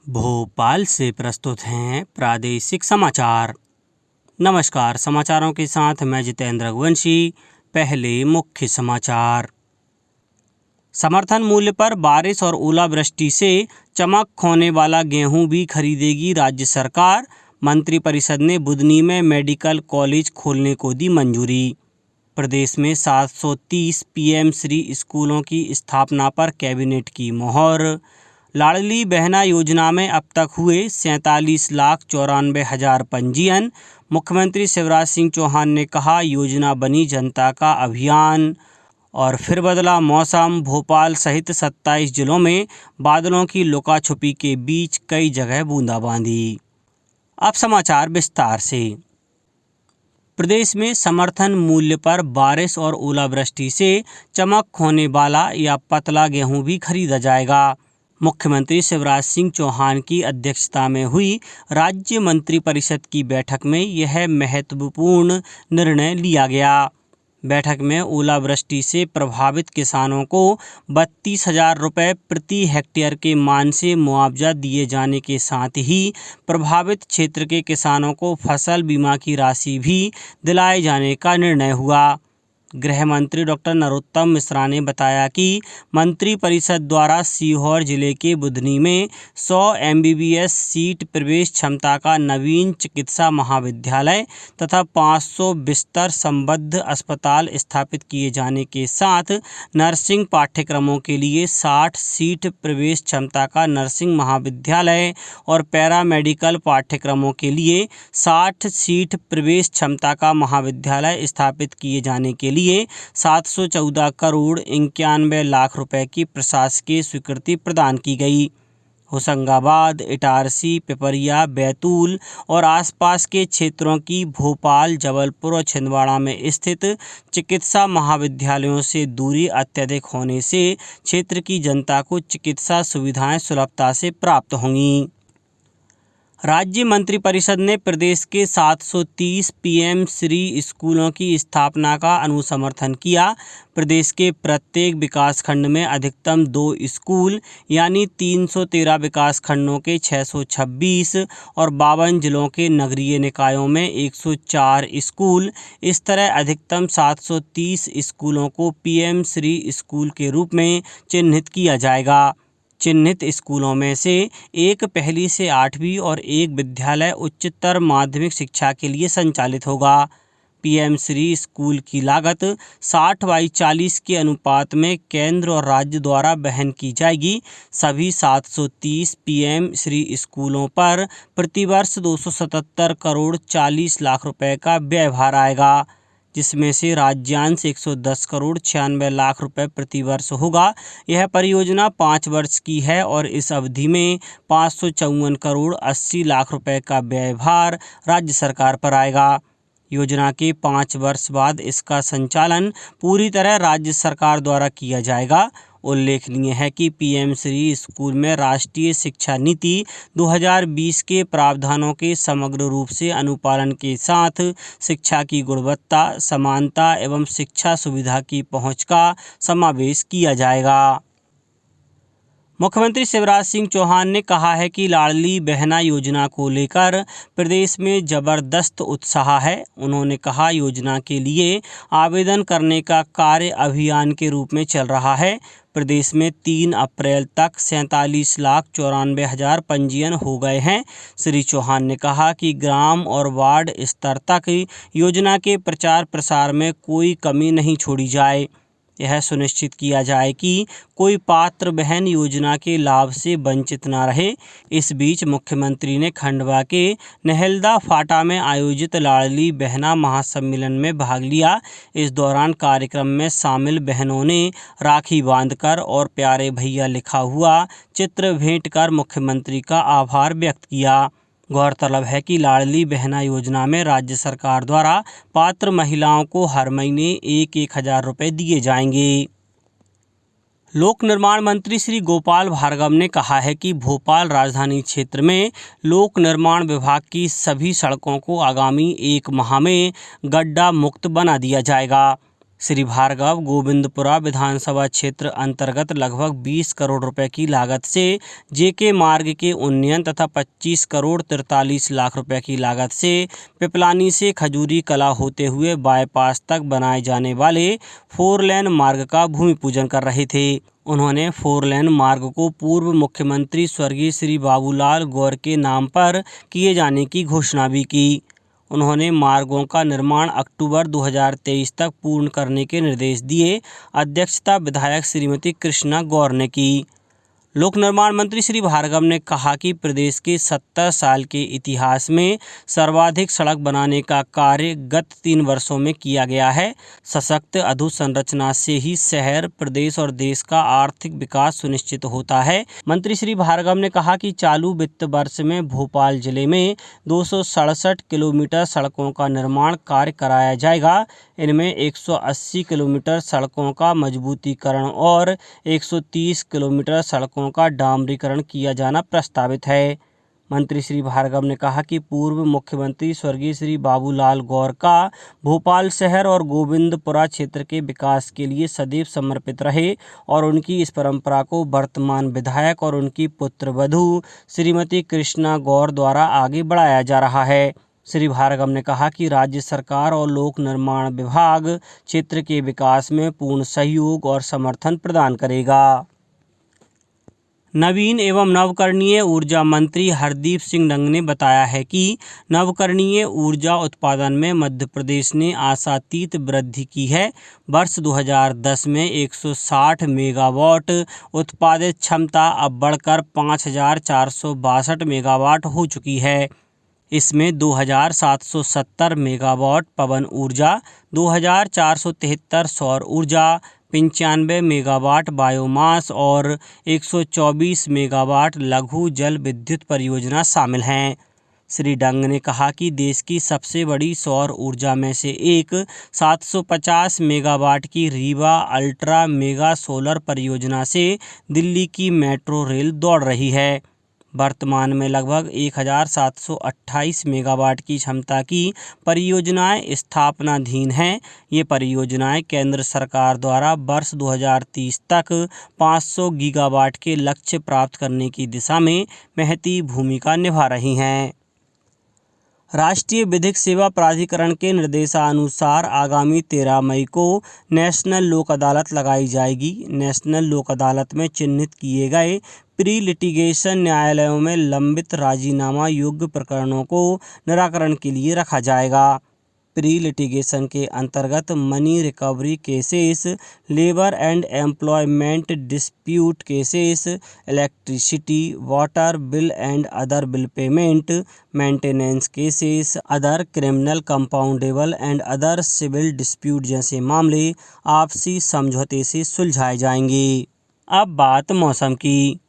भोपाल से प्रस्तुत हैं प्रादेशिक समाचार। नमस्कार, समाचारों के साथ मैं जितेंद्र रघुवंशी। पहले मुख्य समाचार। समर्थन मूल्य पर बारिश और ओलावृष्टि से चमक खोने वाला गेहूं भी खरीदेगी राज्य सरकार। मंत्रिपरिषद ने बुधनी में मेडिकल कॉलेज खोलने को दी मंजूरी। प्रदेश में 730 पीएम श्री स्कूलों की स्थापना पर कैबिनेट की मोहर। लाडली बहना योजना में अब तक हुए 47,94,000 पंजीयन। मुख्यमंत्री शिवराज सिंह चौहान ने कहा, योजना बनी जनता का अभियान। और फिर बदला मौसम, भोपाल सहित 27 जिलों में बादलों की लुका छुपी के बीच कई जगह बूंदाबांदी। अब समाचार विस्तार से। प्रदेश में समर्थन मूल्य पर बारिश और ओलावृष्टि से चमक खोने वाला या पतला गेहूं भी खरीदा जाएगा। मुख्यमंत्री शिवराज सिंह चौहान की अध्यक्षता में हुई राज्य मंत्रिपरिषद की बैठक में यह महत्वपूर्ण निर्णय लिया गया। बैठक में ओलावृष्टि से प्रभावित किसानों को 32,000 रुपये प्रति हेक्टेयर के मान से मुआवजा दिए जाने के साथ ही प्रभावित क्षेत्र के किसानों को फसल बीमा की राशि भी दिलाए जाने का निर्णय हुआ। गृह मंत्री डॉक्टर नरोत्तम मिश्रा ने बताया कि मंत्रिपरिषद द्वारा सीहोर जिले के बुधनी में 100 MBBS सीट प्रवेश क्षमता का नवीन चिकित्सा महाविद्यालय तथा 500 बिस्तर संबद्ध अस्पताल स्थापित किए जाने के साथ नर्सिंग पाठ्यक्रमों के लिए 60 सीट प्रवेश क्षमता का नर्सिंग महाविद्यालय और पैरामेडिकल पाठ्यक्रमों के लिए 60 सीट प्रवेश क्षमता का महाविद्यालय स्थापित किए जाने के लिए 714 करोड़ 91 लाख रुपए की प्रशासकीय स्वीकृति प्रदान की गई। होशंगाबाद, इटारसी, पिपरिया, बैतूल और आसपास के क्षेत्रों की भोपाल, जबलपुर और छिंदवाड़ा में स्थित चिकित्सा महाविद्यालयों से दूरी अत्यधिक होने से क्षेत्र की जनता को चिकित्सा सुविधाएं सुलभता से प्राप्त होंगी। राज्य मंत्रिपरिषद ने प्रदेश के 730 पीएम श्री स्कूलों की स्थापना का अनुसमर्थन किया। प्रदेश के प्रत्येक विकासखंड में अधिकतम 2 स्कूल यानी 313 विकासखंडों के 626 और 52 जिलों के नगरीय निकायों में 104 स्कूल, इस तरह अधिकतम 730 स्कूलों को पीएम श्री स्कूल के रूप में चिन्हित किया जाएगा। चिन्हित स्कूलों में से एक पहली से 8वीं और एक विद्यालय उच्चतर माध्यमिक शिक्षा के लिए संचालित होगा। पीएम श्री स्कूल की लागत 60/40 के अनुपात में केंद्र और राज्य द्वारा वहन की जाएगी। सभी 730 पीएम श्री स्कूलों पर प्रतिवर्ष 277 करोड़ 40 लाख रुपए का व्ययभार आएगा, जिसमें से राज्यांश 110 करोड़ 96 लाख रुपए प्रतिवर्ष होगा। यह परियोजना 5 वर्ष की है और इस अवधि में 554 करोड़ 80 लाख रुपए का व्ययभार राज्य सरकार पर आएगा। योजना के 5 वर्ष बाद इसका संचालन पूरी तरह राज्य सरकार द्वारा किया जाएगा। उल्लेखनीय है कि पीएम श्री स्कूल में राष्ट्रीय शिक्षा नीति 2020 के प्रावधानों के समग्र रूप से अनुपालन के साथ शिक्षा की गुणवत्ता, समानता एवं शिक्षा सुविधा की पहुंच का समावेश किया जाएगा। मुख्यमंत्री शिवराज सिंह चौहान ने कहा है कि लाडली बहना योजना को लेकर प्रदेश में जबरदस्त उत्साह है। उन्होंने कहा, योजना के लिए आवेदन करने का कार्य अभियान के रूप में चल रहा है। प्रदेश में 3 अप्रैल तक 47,94,000 पंजीयन हो गए हैं। श्री चौहान ने कहा कि ग्राम और वार्ड स्तर तक योजना के प्रचार प्रसार में कोई कमी नहीं छोड़ी जाए। यह सुनिश्चित किया जाए कि कोई पात्र बहन योजना के लाभ से वंचित न रहे। इस बीच मुख्यमंत्री ने खंडवा के नहलदा फाटा में आयोजित लाडली बहना महासम्मेलन में भाग लिया। इस दौरान कार्यक्रम में शामिल बहनों ने राखी बांधकर और प्यारे भैया लिखा हुआ चित्र भेंट कर मुख्यमंत्री का आभार व्यक्त किया। गौरतलब है कि लाडली बहना योजना में राज्य सरकार द्वारा पात्र महिलाओं को हर महीने 1,000 रुपये दिए जाएंगे। लोक निर्माण मंत्री श्री गोपाल भार्गव ने कहा है कि भोपाल राजधानी क्षेत्र में लोक निर्माण विभाग की सभी सड़कों को आगामी 1 माह में गड्ढा मुक्त बना दिया जाएगा। श्री भार्गव गोविंदपुरा विधानसभा क्षेत्र अंतर्गत लगभग 20 करोड़ रुपए की लागत से जेके मार्ग के उन्नयन तथा 25 करोड़ 43 लाख रुपए की लागत से पिपलानी से खजूरी कला होते हुए बाईपास तक बनाए जाने वाले 4 लेन मार्ग का भूमि पूजन कर रहे थे। उन्होंने 4 लेन मार्ग को पूर्व मुख्यमंत्री स्वर्गीय श्री बाबूलाल गौर के नाम पर किए जाने की घोषणा भी की। उन्होंने मार्गों का निर्माण अक्टूबर 2023 तक पूर्ण करने के निर्देश दिए। अध्यक्षता विधायक श्रीमती कृष्णा गौर ने की। लोक निर्माण मंत्री श्री भार्गव ने कहा कि प्रदेश के 70 साल के इतिहास में सर्वाधिक सड़क बनाने का कार्य गत 3 वर्षों में किया गया है। सशक्त अधोसंरचना से ही शहर, प्रदेश और देश का आर्थिक विकास सुनिश्चित होता है। मंत्री श्री भार्गव ने कहा कि चालू वित्त वर्ष में भोपाल जिले में 267 किलोमीटर सड़कों का निर्माण कार्य कराया जाएगा। इनमें 180 किलोमीटर सड़कों का मजबूतीकरण और 130 किलोमीटर सड़कों का डामरीकरण किया जाना प्रस्तावित है। मंत्री श्री भार्गव ने कहा कि पूर्व मुख्यमंत्री स्वर्गीय श्री बाबूलाल गौर का भोपाल शहर और गोविंदपुरा क्षेत्र के विकास के लिए सदैव समर्पित रहे और उनकी इस परंपरा को वर्तमान विधायक और उनकी पुत्रवधू श्रीमती कृष्णा गौर द्वारा आगे बढ़ाया जा रहा है। श्री भार्गव ने कहा कि राज्य सरकार और लोक निर्माण विभाग क्षेत्र के विकास में पूर्ण सहयोग और समर्थन प्रदान करेगा। नवीन एवं नवकरणीय ऊर्जा मंत्री हरदीप सिंह डंग ने बताया है कि नवकरणीय ऊर्जा उत्पादन में मध्य प्रदेश ने आशातीत वृद्धि की है। वर्ष 2010 में 160 मेगावाट उत्पादित क्षमता अब बढ़कर 5,462 मेगावाट हो चुकी है। इसमें 2,770 मेगावाट पवन ऊर्जा, 2,473 सौर ऊर्जा, 95 मेगावाट बायोमास और 124 मेगावाट लघु जल विद्युत परियोजना शामिल हैं। श्री डंग ने कहा कि देश की सबसे बड़ी सौर ऊर्जा में से एक 750 मेगावाट की रीवा अल्ट्रा मेगा सोलर परियोजना से दिल्ली की मेट्रो रेल दौड़ रही है। वर्तमान में लगभग 1,728 मेगावाट की क्षमता की परियोजनाएं स्थापनाधीन हैं। ये परियोजनाएं केंद्र सरकार द्वारा वर्ष 2030 तक 500 गीगावाट के लक्ष्य प्राप्त करने की दिशा में महती भूमिका निभा रही हैं। राष्ट्रीय विधिक सेवा प्राधिकरण के निर्देशानुसार आगामी 13 मई को नेशनल लोक अदालत लगाई जाएगी। नेशनल लोक अदालत में चिन्हित किए गए प्री लिटिगेशन न्यायालयों में लंबित राजीनामा योग्य प्रकरणों को निराकरण के लिए रखा जाएगा। प्री लिटिगेशन के अंतर्गत money recovery cases, labour and employment dispute cases, electricity, water bill and other bill payment, maintenance cases, other criminal compoundable and other civil dispute जैसे मामले आपसी समझौते से सुलझाए जाएंगे। अब बात मौसम की।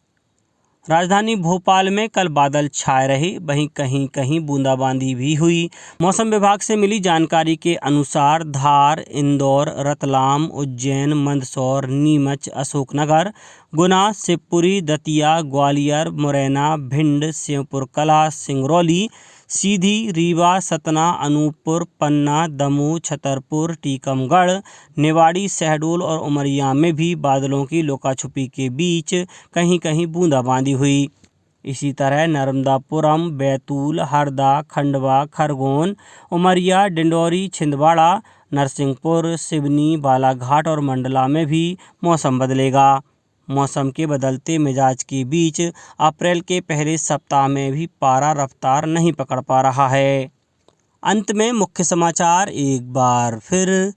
राजधानी भोपाल में कल बादल छाए रहे, वहीं कहीं कहीं बूंदाबांदी भी हुई। मौसम विभाग से मिली जानकारी के अनुसार धार, इंदौर, रतलाम, उज्जैन, मंदसौर, नीमच, अशोकनगर, गुना, शिवपुरी, दतिया, ग्वालियर, मुरैना, भिंड, श्योपुर कला, सिंगरौली, सीधी, रीवा, सतना, अनूपपुर, पन्ना, दमोह, छतरपुर, टीकमगढ़, निवाड़ी, शहडोल और उमरिया में भी बादलों की लुकाछुपी के बीच कहीं कहीं बूंदाबांदी हुई। इसी तरह नर्मदापुरम, बैतूल, हरदा, खंडवा, खरगोन, उमरिया, डिंडौरी, छिंदवाड़ा, नरसिंहपुर, सिवनी, बालाघाट और मंडला में भी मौसम बदलेगा। मौसम के बदलते मिजाज के बीच अप्रैल के पहले सप्ताह में भी पारा रफ्तार नहीं पकड़ पा रहा है। अंत में मुख्य समाचार एक बार फिर।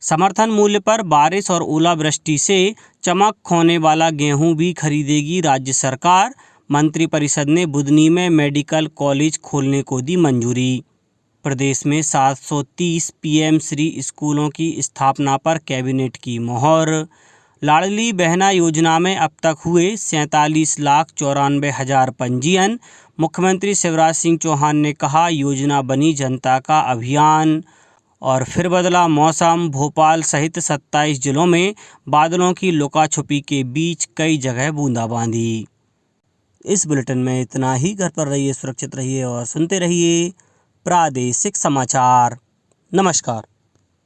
समर्थन मूल्य पर बारिश और ओलावृष्टि से चमक खोने वाला गेहूं भी खरीदेगी राज्य सरकार। मंत्रिपरिषद ने बुधनी में मेडिकल कॉलेज खोलने को दी मंजूरी। प्रदेश में 730 पीएम श्री स्कूलों की स्थापना पर कैबिनेट की मोहर। लाडली बहना योजना में अब तक हुए 47,94,000 पंजीयन। मुख्यमंत्री शिवराज सिंह चौहान ने कहा योजना बनी जनता का अभियान। और फिर बदला मौसम, भोपाल सहित 27 जिलों में बादलों की लुकाछुपी के बीच कई जगह बूंदाबांदी। इस बुलेटिन में इतना ही। घर पर रहिए, सुरक्षित रहिए और सुनते रहिए प्रादेशिक समाचार। नमस्कार।